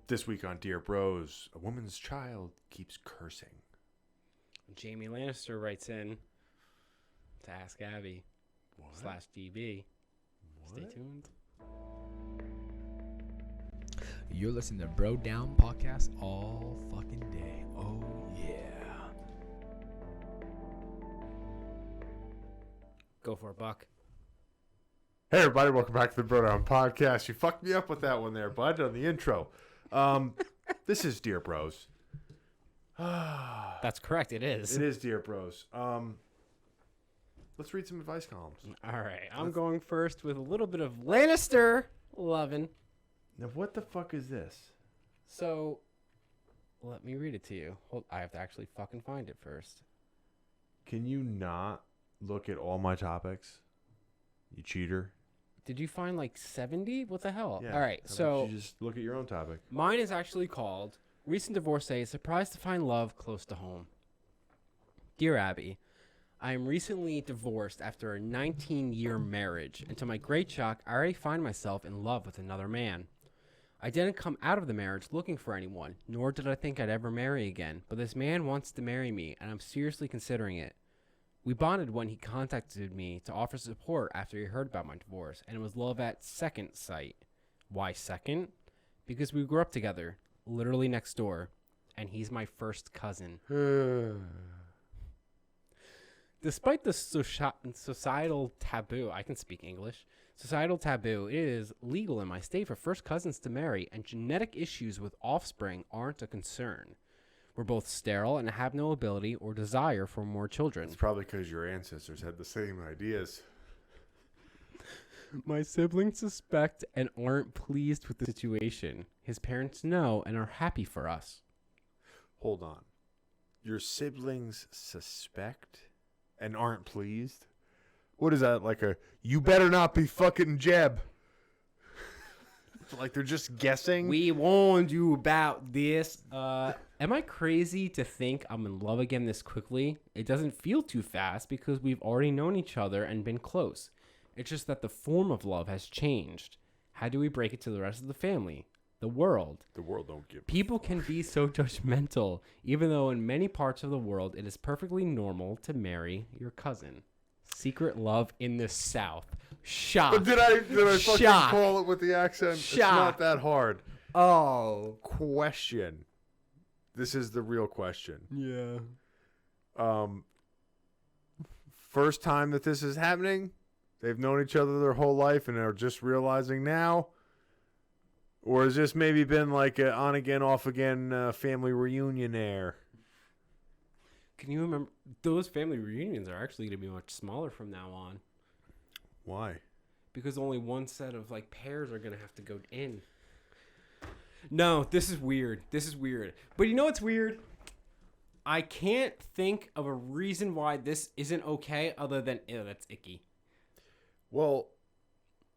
This week on Dear Bros, a woman's child keeps cursing. Jamie Lannister writes in to Ask Abby /DB. Stay tuned. You're listening to Bro Down Podcast all fucking day. Oh, yeah. Go for it, Buck. Hey, everybody, welcome back to the Bro Down Podcast. You fucked me up with that one there, bud, on the intro. This is Dear Bros. That's correct, it is. It is Dear Bros. Let's read some advice columns. All right, I'm going first with a little bit of Lannister Lovin. Now, what the fuck is this? So, let me read it to you. Hold, I have to actually fucking find it first. Can you not look at all my topics? You cheater. Did you find like 70? What the hell? Yeah. All right, How about so you just look at your own topic. mine is actually called Recent Divorcee, Surprised to Find Love Close to Home. Dear Abby, I am recently divorced after a 19-year marriage, and to my great shock, I already find myself in love with another man. I didn't come out of the marriage looking for anyone, nor did I think I'd ever marry again, but this man wants to marry me, and I'm seriously considering it. We bonded when he contacted me to offer support after he heard about my divorce, and it was love at second sight. Why second? Because we grew up together, literally next door, and he's my first cousin. Despite the societal taboo, I can speak English, societal taboo, it is legal in my state for first cousins to marry, and genetic issues with offspring aren't a concern. We're both sterile and have no ability or desire for more children. It's probably because your ancestors had the same ideas. My siblings suspect and aren't pleased with the situation. His parents know and are happy for us. Hold on. Your siblings suspect and aren't pleased? What is that, like a, you better not be fucking Jeb? Like they're just guessing? We warned you about this. Am I crazy to think I'm in love again this quickly? It doesn't feel too fast because we've already known each other and been close. It's just that the form of love has changed. How do we break it to the rest of the family? The world. The world don't give. People can be so judgmental, even though in many parts of the world it is perfectly normal to marry your cousin. Secret love in the South. Shock. But did I fucking Shock. call it with the accent? Shock. It's not that hard. Oh. Question. This is the real question. Yeah. First time that this is happening? They've known each other their whole life and are just realizing now? Or has this maybe been like an on again, off again family reunion there? Can you remember? Those family reunions are actually going to be much smaller from now on. Why? Because only one set of like pairs are going to have to go in. No, this is weird. But you know what's weird? I can't think of a reason why this isn't okay other than, ew, that's icky. Well,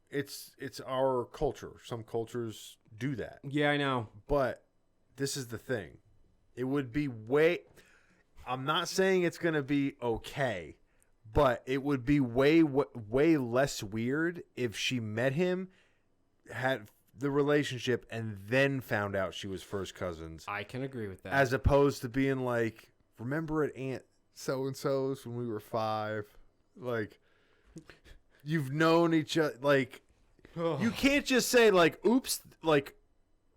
it's our culture. Some cultures do that. Yeah, I know. But this is the thing. It would be I'm not saying it's going to be okay, but it would be way less weird if she met him, had the relationship, and then found out she was first cousins. I can agree with that. As opposed to being like, remember at Aunt so-and-so's when we were 5? Like, you've known each other. Like, you can't just say, like, oops, like,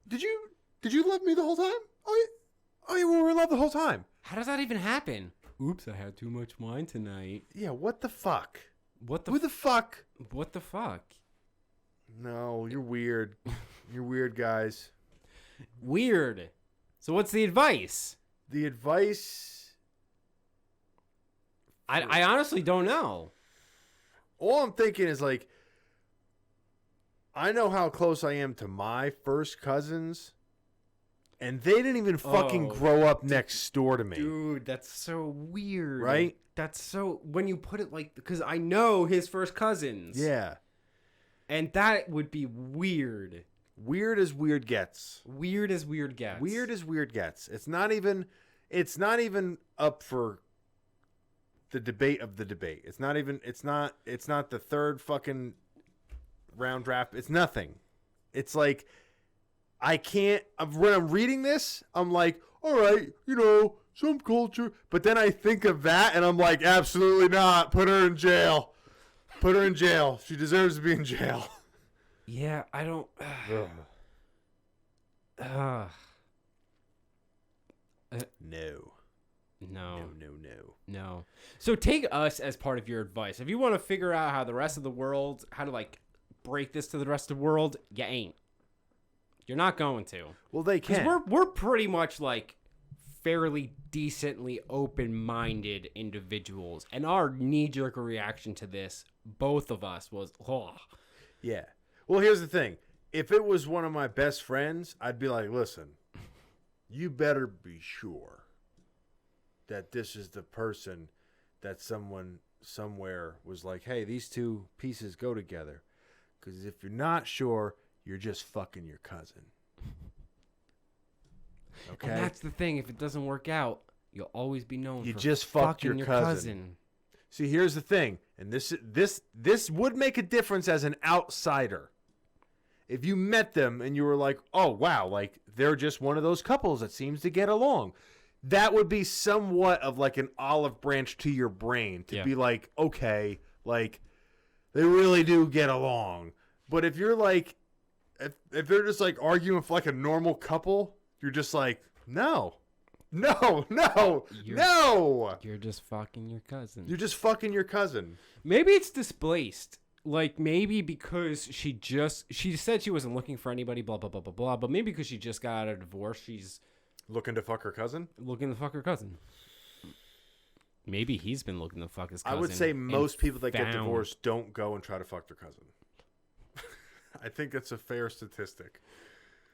did you love me the whole time? Oh, yeah, we were in love the whole time. How does that even happen? Oops, I had too much wine tonight. Yeah, what the fuck? Who the fuck? What the fuck? No, you're weird. You're weird, guys. Weird. So what's the advice? The advice... I honestly don't know. All I'm thinking is, like, I know how close I am to my first cousins, and they didn't even fucking grow up next door to me. Dude, that's so weird. Right? That's so... When you put it like... Because I know his first cousins. Yeah. And that would be weird. Weird as weird gets. Weird as weird gets. Weird as weird gets. It's not even up for the debate of the debate. It's not the third fucking round draft. It's nothing. It's like I can't. When I'm reading this, I'm like, all right, some culture. But then I think of that, and I'm like, absolutely not. Put her in jail. Put her in jail. She deserves to be in jail. Yeah, I don't. No. No. No. So take us as part of your advice. If you want to figure out how the rest of the world, how to like break this to the rest of the world, you ain't. You're not going to. Well, they can. Because we're pretty much like fairly decently open-minded individuals, and our knee-jerk reaction to this, both of us, was, oh. Yeah. Well, here's the thing. If it was one of my best friends, I'd be like, listen, you better be sure that this is the person that someone somewhere was like, hey, these two pieces go together. Because if you're not sure, you're just fucking your cousin. Okay? And that's the thing. If it doesn't work out, you'll always be known you for just fucked fucking your cousin. See, here's the thing. And this would make a difference as an outsider. If you met them and you were like, oh, wow, like they're just one of those couples that seems to get along. That would be somewhat of like an olive branch to your brain to be like, okay, like they really do get along. But if you're like, if they're just like arguing for like a normal couple, you're just like, no. You're just fucking your cousin. You're just fucking your cousin. Maybe it's displaced. Like, maybe because she said she wasn't looking for anybody, blah, blah, blah, blah, blah. But maybe because she just got out of divorce, she's looking to fuck her cousin? Looking to fuck her cousin. Maybe he's been looking to fuck his cousin. I would say most people that get divorced don't go and try to fuck their cousin. I think that's a fair statistic.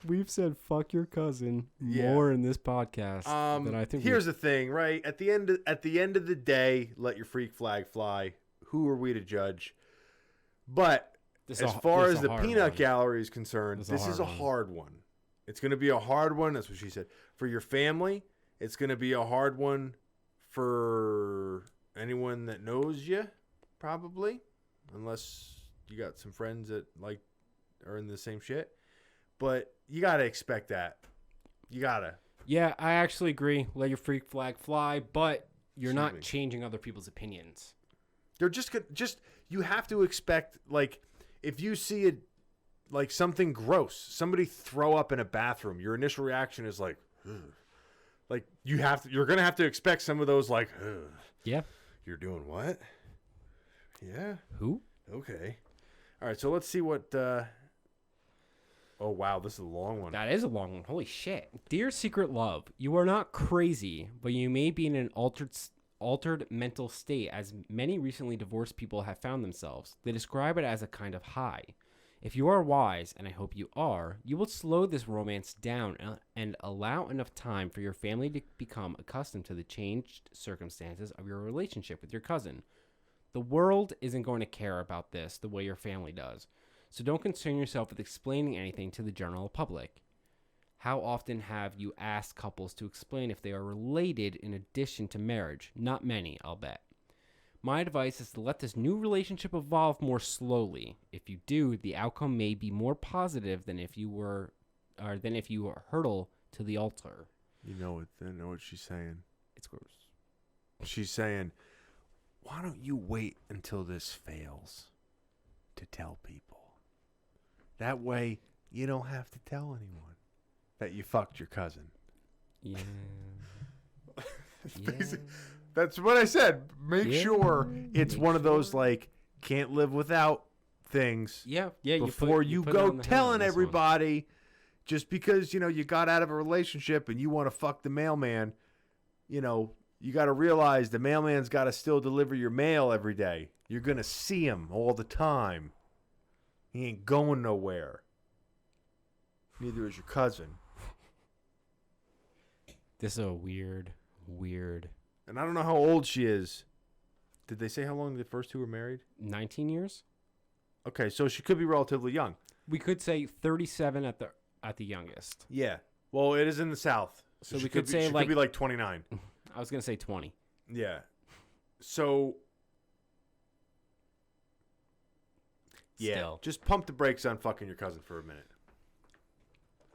We've said fuck your cousin more in this podcast than I think. Here's the thing, right? At the end of the day, let your freak flag fly. Who are we to judge? But as far as the peanut gallery is concerned, this is a hard one. It's going to be a hard one. That's what she said. For your family, it's going to be a hard one for anyone that knows you, probably, unless you got some friends that like are in the same shit. But you got to expect that. You got to. Yeah, I actually agree. Let your freak flag fly, but you're not changing other people's opinions. They're just you have to expect, like, if you see it, like something gross, somebody throw up in a bathroom, your initial reaction is like, ugh. Like you're gonna have to expect some of those, like, ugh. Yeah. You're doing what? Yeah. Who? Okay. All right. So let's see what. Oh wow, this is a long one. That is a long one. Holy shit. Dear Secret Love, you are not crazy, but you may be in an altered mental state, as many recently divorced people have found themselves. They describe it as a kind of high. If you are wise, and I hope you are, you will slow this romance down and allow enough time for your family to become accustomed to the changed circumstances of your relationship with your cousin. The world isn't going to care about this the way your family does, so don't concern yourself with explaining anything to the general public. How often have you asked couples to explain if they are related in addition to marriage? Not many, I'll bet. My advice is to let this new relationship evolve more slowly. If you do, the outcome may be more positive than if you hurtle to the altar. You know what she's saying. It's gross. She's saying, why don't you wait until this fails to tell people? That way, you don't have to tell anyone that you fucked your cousin. Yeah. That's what I said. Make sure it's one of those, like, can't live without things. Yeah. Before you go telling everybody, just because, you got out of a relationship and you want to fuck the mailman, you got to realize the mailman's got to still deliver your mail every day. You're going to see him all the time. He ain't going nowhere. Neither is your cousin. This is a weird. And I don't know how old she is. Did they say how long the first two were married? 19 years? Okay, so she could be relatively young. We could say 37 at the youngest. Yeah. Well, it is in the South. So we could say she could be like 29. I was going to say 20. Yeah. So yeah, Still. just pump the brakes on fucking your cousin for a minute.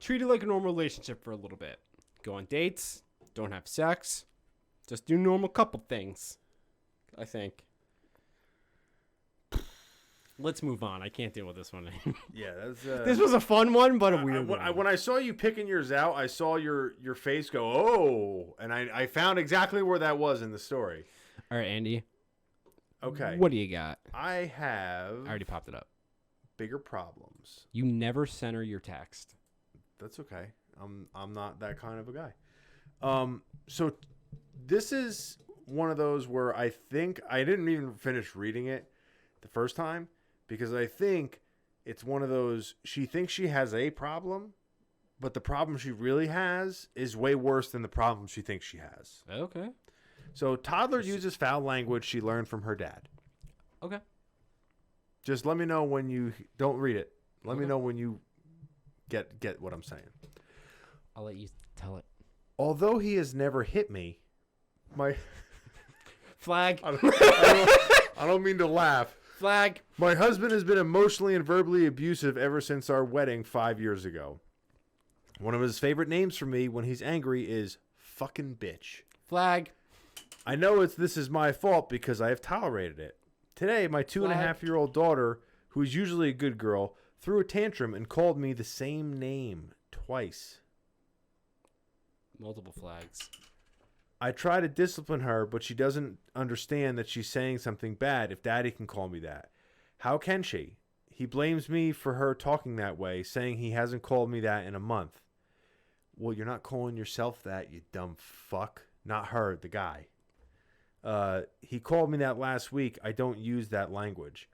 treat it like a normal relationship for a little bit. Go on dates. Don't have sex. Just do normal couple things. I think. Let's move on. I can't deal with this one. Yeah, that's. This was a fun one, but a weird one. When I saw you picking yours out, I saw your face go, oh, and I found exactly where that was in the story. All right, Andy. Okay. What do you got? I have. I already popped it up. Bigger problems. You never center your text. That's okay. I'm not that kind of a guy. So this is one of those where I think I didn't even finish reading it the first time because I think it's one of those she thinks she has a problem, but the problem she really has is way worse than the problem she thinks she has. Okay. So toddler uses foul language she learned from her dad. Okay. Just let me know when you don't read it. Let me know when you get what I'm saying. I'll let you tell it. Although he has never hit me, my Flag. I don't mean to laugh. Flag. My husband has been emotionally and verbally abusive ever since our wedding 5 years ago. One of his favorite names for me when he's angry is fucking bitch. Flag. I know this is my fault because I have tolerated it. Today, my 2.5-year-old daughter, who is usually a good girl, threw a tantrum and called me the same name twice. Multiple flags. I try to discipline her, but she doesn't understand that she's saying something bad if Daddy can call me that. How can she? He blames me for her talking that way, saying he hasn't called me that in a month. Well, you're not calling yourself that, you dumb fuck. Not her, the guy. He called me that last week. I don't use that language.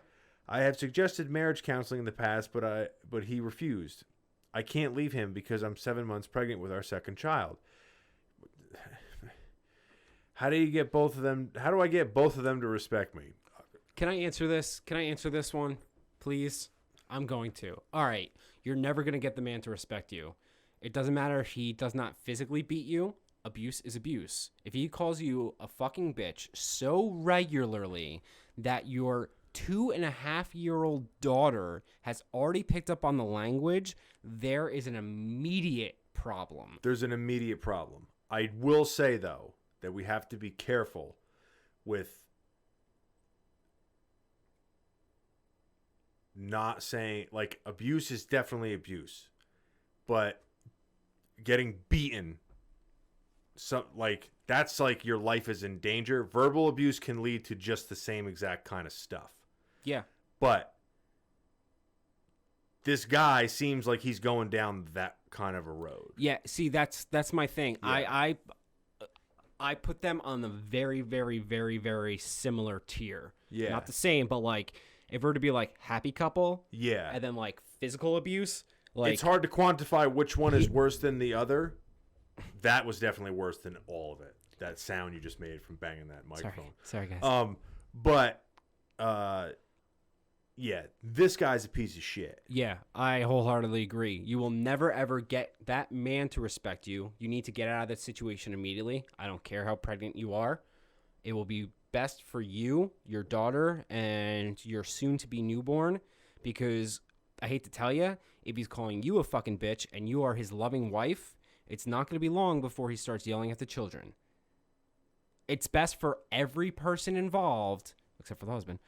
I have suggested marriage counseling in the past, but he refused. I can't leave him because I'm 7 months pregnant with our second child. How do you get both of them? How do I get both of them to respect me? Can I answer this? Can I answer this one, please? I'm going to. All right. You're never going to get the man to respect you. It doesn't matter if he does not physically beat you. Abuse is abuse. If he calls you a fucking bitch so regularly that your 2.5-year-old daughter has already picked up on the language, there is an immediate problem. There's an immediate problem. I will say, though, that we have to be careful with not saying, like, abuse is definitely abuse, but getting beaten, that's like your life is in danger. Verbal abuse can lead to just the same exact kind of stuff. Yeah. But this guy seems like he's going down that kind of a road. Yeah, see, that's my thing. Yeah. I put them on the very, very, very, very similar tier. Yeah. Not the same, but like if we were to be like happy couple, Yeah. and then like physical abuse, like It's hard to quantify which one is worse than the other. That was definitely worse than all of it. That sound you just made from banging that microphone. Sorry guys. But yeah, this guy's a piece of shit. Yeah, I wholeheartedly agree. You will never, ever get that man to respect you. You need to get out of that situation immediately. I don't care how pregnant you are. It will be best for you, your daughter, and your soon-to-be newborn, because I hate to tell you, if he's calling you a fucking bitch and you are his loving wife, it's not going to be long before he starts yelling at the children. It's best for every person involved, except for the husband,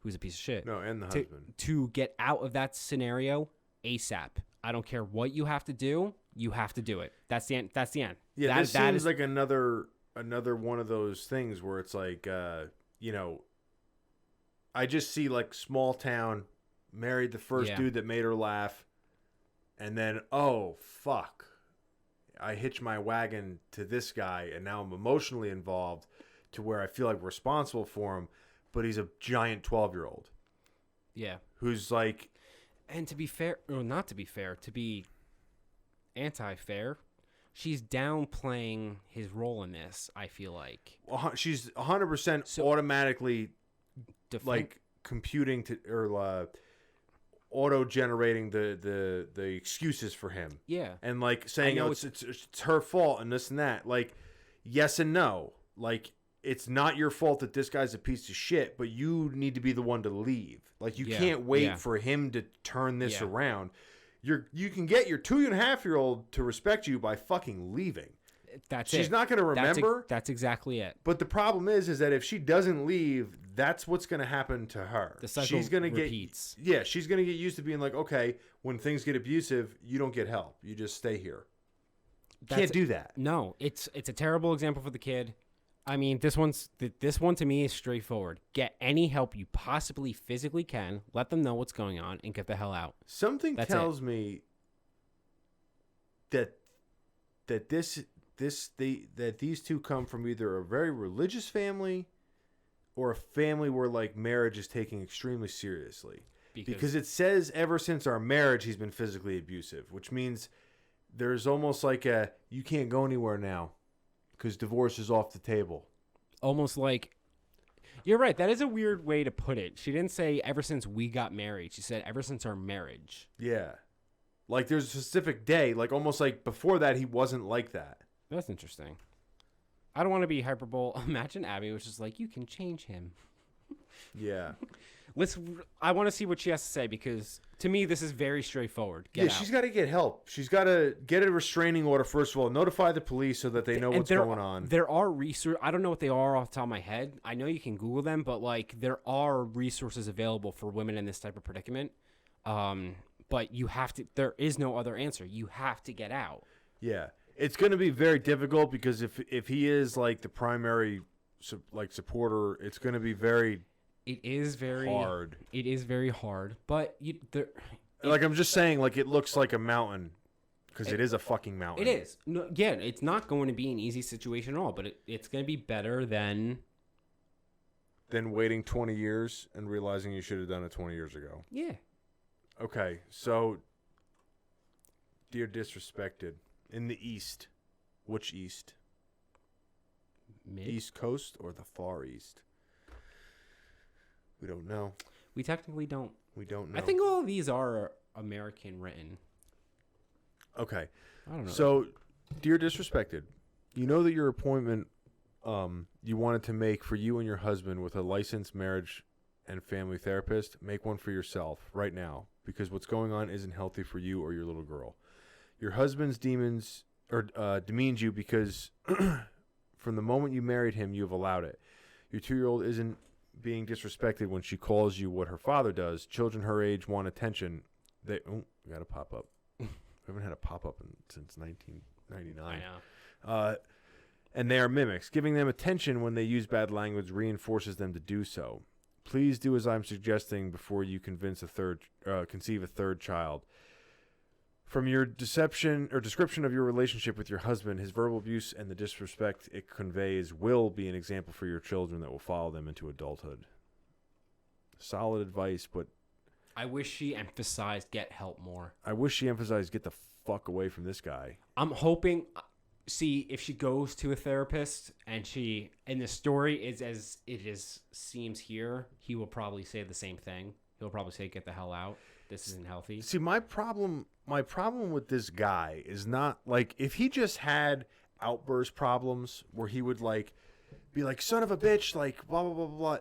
who's a piece of shit. No, and the husband. To get out of that scenario ASAP. I don't care what you have to do. You have to do it. That's the end. That's the end. Yeah, this seems like another one of those things where it's like, I just see like small town, married the first dude that made her laugh, and then, oh, fuck. I hitch my wagon to this guy, and now I'm emotionally involved to where I feel like responsible for him. But he's a giant 12-year-old. Yeah. Who's like... And to be fair, or not to be fair, to be anti-fair, she's downplaying his role in this, I feel like. She's 100% automatically, computing or auto-generating the excuses for him. Yeah. And, saying, it's her fault and this and that. Yes and no. It's not your fault that this guy's a piece of shit, but you need to be the one to leave. You can't wait for him to turn this around. You can get your 2.5-year-old to respect you by fucking leaving. She's not going to remember. That's exactly it. But the problem is that if she doesn't leave, that's what's going to happen to her. The cycle she's going to repeats. She's going to get used to being like, okay, when things get abusive, you don't get help. You just stay here. Can't do that. No, it's a terrible example for the kid. I mean, this one to me is straightforward. Get any help you possibly physically can. Let them know what's going on and get the hell out. Something tells me that these two come from either a very religious family or a family where like marriage is taken extremely seriously. Because it says ever since our marriage he's been physically abusive, which means there's almost like you can't go anywhere now because divorce is off the table. Almost like, you're right. That is a weird way to put it. She didn't say ever since we got married. She said ever since our marriage. Yeah. Like there's a specific day, like almost like before that he wasn't like that. That's interesting. I don't want to be hyperbole. Imagine Abby was just like, you can change him. Yeah. I want to see what she has to say because to me this is very straightforward. She's got to get help. She's got to get a restraining order first of all. Notify the police so that they know what's going on. There are resources. I don't know what they are off the top of my head. I know you can Google them, but like there are resources available for women in this type of predicament. But you have to. There is no other answer. You have to get out. Yeah. It's going to be very difficult because if he is like the primary supporter, it's going to be very. It is very hard. It is very hard, but I'm just saying, like it looks like a mountain because it is a fucking mountain. It is. No, again, it's not going to be an easy situation at all, but it's going to be better than waiting 20 years and realizing you should have done it 20 years ago. Yeah. Okay, so dear disrespected. In the East. Which East? East Coast or the Far East? We don't know. We technically don't. We don't know. I think all of these are American written. Okay. I don't know. So, dear disrespected, you know that your appointment you wanted to make for you and your husband with a licensed marriage and family therapist, make one for yourself right now because what's going on isn't healthy for you or your little girl. Your husband's demeans you because from the moment you married him, you have allowed it. Your 2-year-old isn't being disrespected when she calls you what her father does. Children her age want attention. We got a pop-up. We haven't had a pop-up since 1999. I know. And they are mimics. Giving them attention when they use bad language reinforces them to do so. Please do as I'm suggesting before you conceive a third child. From your description of your relationship with your husband, his verbal abuse and the disrespect it conveys will be an example for your children that will follow them into adulthood. Solid advice, but I wish she emphasized get help more. I wish she emphasized get the fuck away from this guy. I'm hoping, see, if she goes to a therapist and the story is as it seems here, he will probably say the same thing. He'll probably say get the hell out. This isn't healthy. See, my problem with this guy is not like if he just had outburst problems where he would like be like son of a bitch, like blah blah blah blah.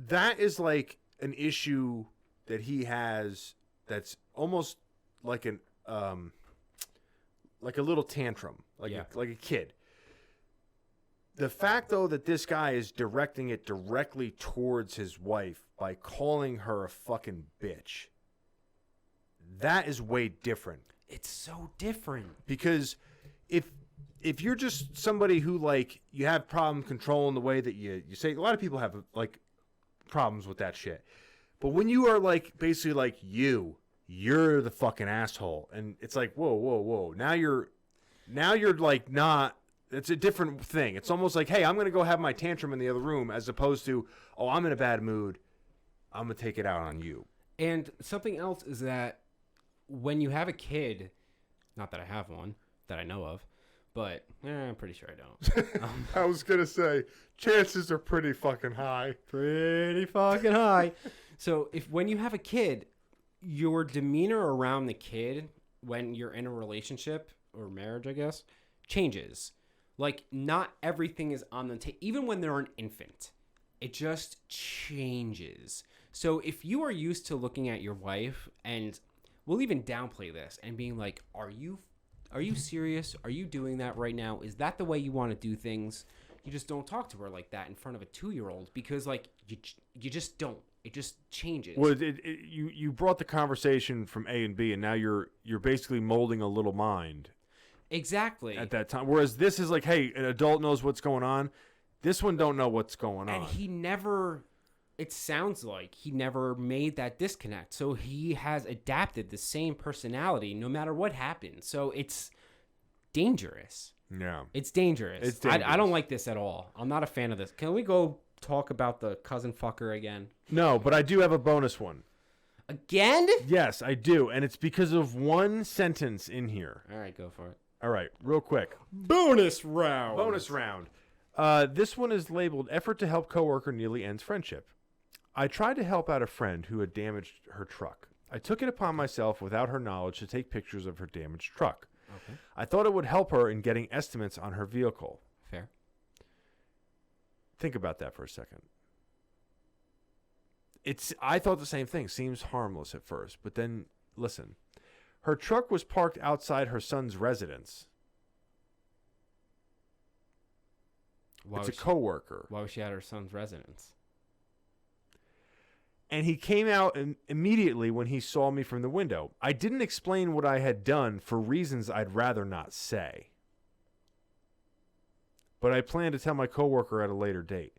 That is like an issue that he has that's almost like an like a little tantrum, like a kid. The fact though that this guy is directing it directly towards his wife by calling her a fucking bitch. That is way different. It's so different. Because if you're just somebody who, like, you have problem controlling the way that you say, a lot of people have, like, problems with that shit. But when you are, like, basically, like, you're the fucking asshole. And it's like, whoa. Now you're, like, not, it's a different thing. It's almost like, hey, I'm going to go have my tantrum in the other room as opposed to, oh, I'm in a bad mood. I'm going to take it out on you. And something else is that when you have a kid, not that I have one that I know of, but I'm pretty sure I don't. I was going to say, chances are pretty fucking high. Pretty fucking high. So when you have a kid, your demeanor around the kid when you're in a relationship or marriage, I guess, changes. Like, not everything is on the table. Even when they're an infant, it just changes. So if you are used to looking at your wife and we'll even downplay this and being like, are you serious? Are you doing that right now? Is that the way you want to do things? You just don't talk to her like that in front of a 2-year-old because like you just don't. It just changes. Well, you brought the conversation from A and B, and now you're basically molding a little mind. Exactly. At that time, whereas this is like, hey, an adult knows what's going on. This one don't know what's going on. And he never. It sounds like he never made that disconnect. So he has adapted the same personality no matter what happens. So it's dangerous. Yeah. It's dangerous. It's dangerous. I don't like this at all. I'm not a fan of this. Can we go talk about the cousin fucker again? No, but I do have a bonus one. Again? Yes, I do. And it's because of one sentence in here. All right, go for it. All right, real quick. Bonus round. Bonus round. This one is labeled Effort to Help Coworker Nearly Ends Friendship. I tried to help out a friend who had damaged her truck. I took it upon myself without her knowledge to take pictures of her damaged truck. Okay. I thought it would help her in getting estimates on her vehicle. Fair. Think about that for a second. I thought the same thing. Seems harmless at first, but then listen. Her truck was parked outside her son's residence. It's a coworker. Why was she at her son's residence? And he came out immediately when he saw me from the window. I didn't explain what I had done for reasons I'd rather not say. But I plan to tell my coworker at a later date.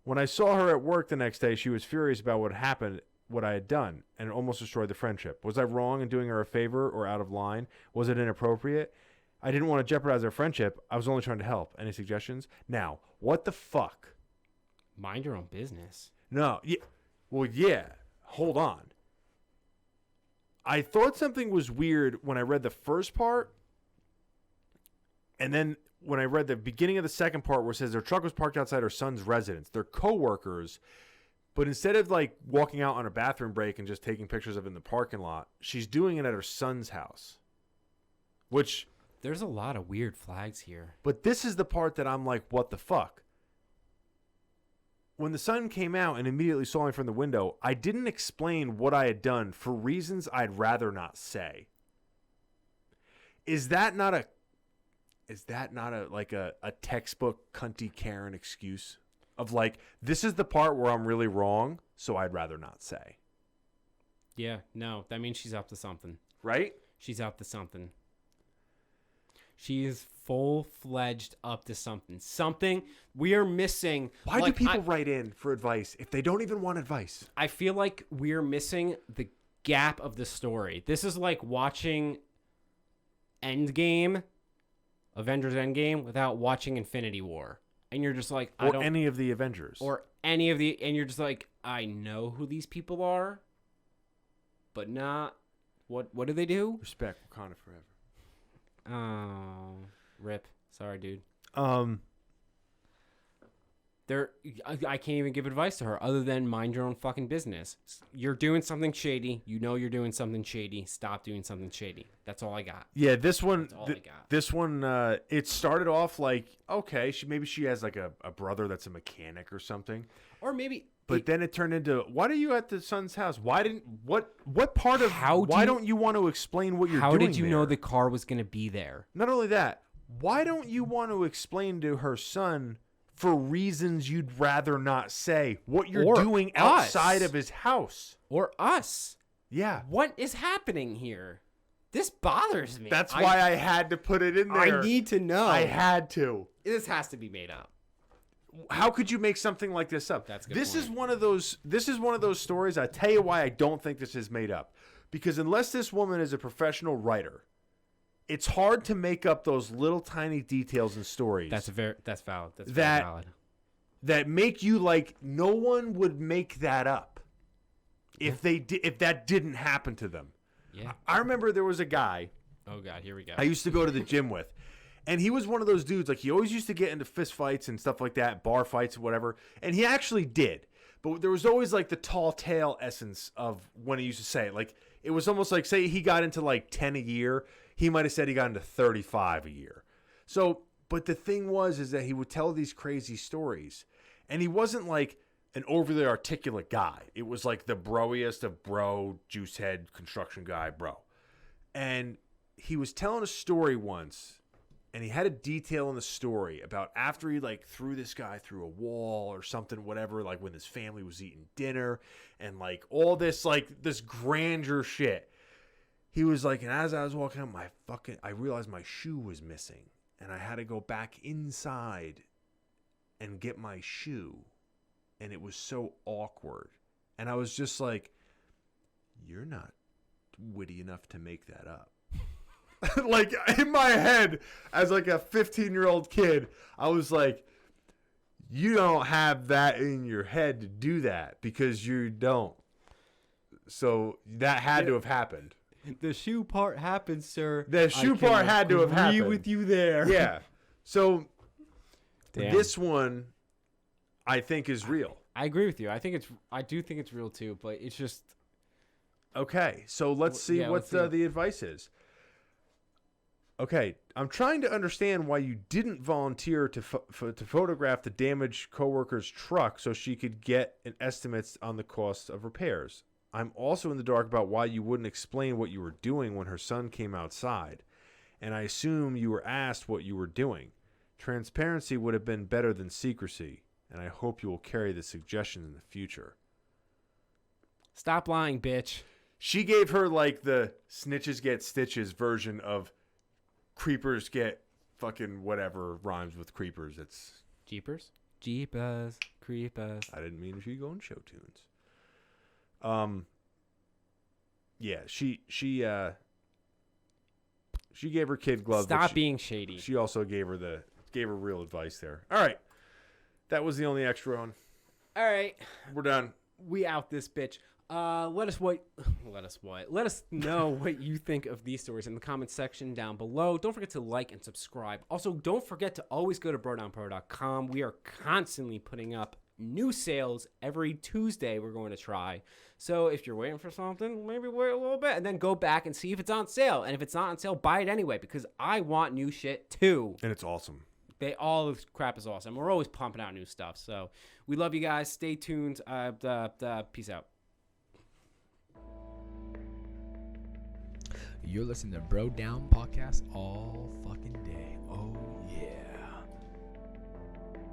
When I saw her at work the next day, she was furious about what I had done, and it almost destroyed the friendship. Was I wrong in doing her a favor or out of line? Was it inappropriate? I didn't want to jeopardize our friendship. I was only trying to help. Any suggestions? Now, what the fuck? Mind your own business. No. Yeah. Well, yeah. Hold on. I thought something was weird when I read the first part. And then when I read the beginning of the second part where it says their truck was parked outside her son's residence. They're coworkers. But instead of like walking out on a bathroom break and just taking pictures of it in the parking lot, she's doing it at her son's house. Which... There's a lot of weird flags here. But this is the part that I'm like, what the fuck? When the son came out and immediately saw me from the window, I didn't explain what I had done for reasons I'd rather not say. Is that not a textbook cunty Karen excuse of like, this is the part where I'm really wrong, so I'd rather not say. Yeah, no, that means she's up to something. Right? She's up to something. She is full-fledged up to something. Something we are missing. Why do people write in for advice if they don't even want advice? I feel like we're missing the gap of the story. This is like watching Avengers Endgame, without watching Infinity War. And you're just like, or any of the Avengers. And you're just like, I know who these people are, but not, what do they do? Respect Wakanda forever. Oh, rip. Sorry, dude. I can't even give advice to her other than mind your own fucking business. You're doing something shady. You know you're doing something shady. Stop doing something shady. That's all I got. Yeah, this one. That's all I got. This one. It started off like, okay, maybe she has like a brother that's a mechanic or something, or maybe. But then it turned into, why are you at the son's house? Why part of why don't you want to explain what you're doing? How did you know there? the car was going to be there? Not only that, why don't you want to explain to her son for reasons you'd rather not say what you're doing outside of his house? Or us. Yeah. What is happening here? This bothers me. That's why I had to put it in there. I need to know. I had to. This has to be made up. How could you make something like this up? That's a good this point. This is one of those stories. I tell you why I don't think this is made up. Because unless this woman is a professional writer, it's hard to make up those little tiny details and stories. That's valid. That's very valid. That make you like, no one would make that up if that didn't happen to them. Yeah. I remember there was a guy. Oh God, here we go. I used to go to the gym with. And he was one of those dudes, like he always used to get into fist fights and stuff like that, bar fights, whatever. And he actually did. But there was always like the tall tale essence of when he used to say it. Like it was almost like, say he got into like 10 a year. He might have said he got into 35 a year. So, but the thing is that he would tell these crazy stories. And he wasn't like, an overly articulate guy. It was like the broiest of bro, juice head, construction guy, bro. And he was telling a story once, and he had a detail in the story about after he like threw this guy through a wall or something, whatever, like when his family was eating dinner and like all this, like this grandeur shit. He was like, and as I was walking out, I realized my shoe was missing, and I had to go back inside and get my shoe, and it was so awkward. And I was just like, you're not witty enough to make that up. Like in my head, as like a 15-year-old kid, I was like, you don't have that in your head to do that because you don't. So that had to have happened. The shoe part happened, sir. The shoe part had to have happened. Agree with you there. Yeah. So Damn. this one, I think, is real. I agree with you. I do think it's real too, but it's just Okay, so let's see what the advice is. Okay, I'm trying to understand why you didn't volunteer to photograph the damaged coworker's truck so she could get an estimate on the cost of repairs. I'm also in the dark about why you wouldn't explain what you were doing when her son came outside, and I assume you were asked what you were doing. Transparency would have been better than secrecy, and I hope you will carry the suggestion in the future. stop lying, bitch. She gave her like the snitches get stitches version of creepers get fucking whatever rhymes with creepers. It's Jeepers, creepers. I didn't mean she go in show tunes. Yeah, she gave her kid gloves. Stop being shady. She also gave her real advice there. All right, that was the only extra one. All right, We're done. we out this bitch. Let us know what you think of these stories in the comments section down below. Don't forget to like and subscribe. Also, don't forget to always go to brodownpro.com. We are constantly putting up new sales every Tuesday. We're going to try. So if you're waiting for something, maybe wait a little bit and then go back and see if it's on sale. And if it's not on sale, buy it anyway because I want new shit too. And it's awesome. All this crap is awesome. We're always pumping out new stuff. So we love you guys. Stay tuned. Peace out. You're listening to Bro Down Podcast all fucking day. Oh,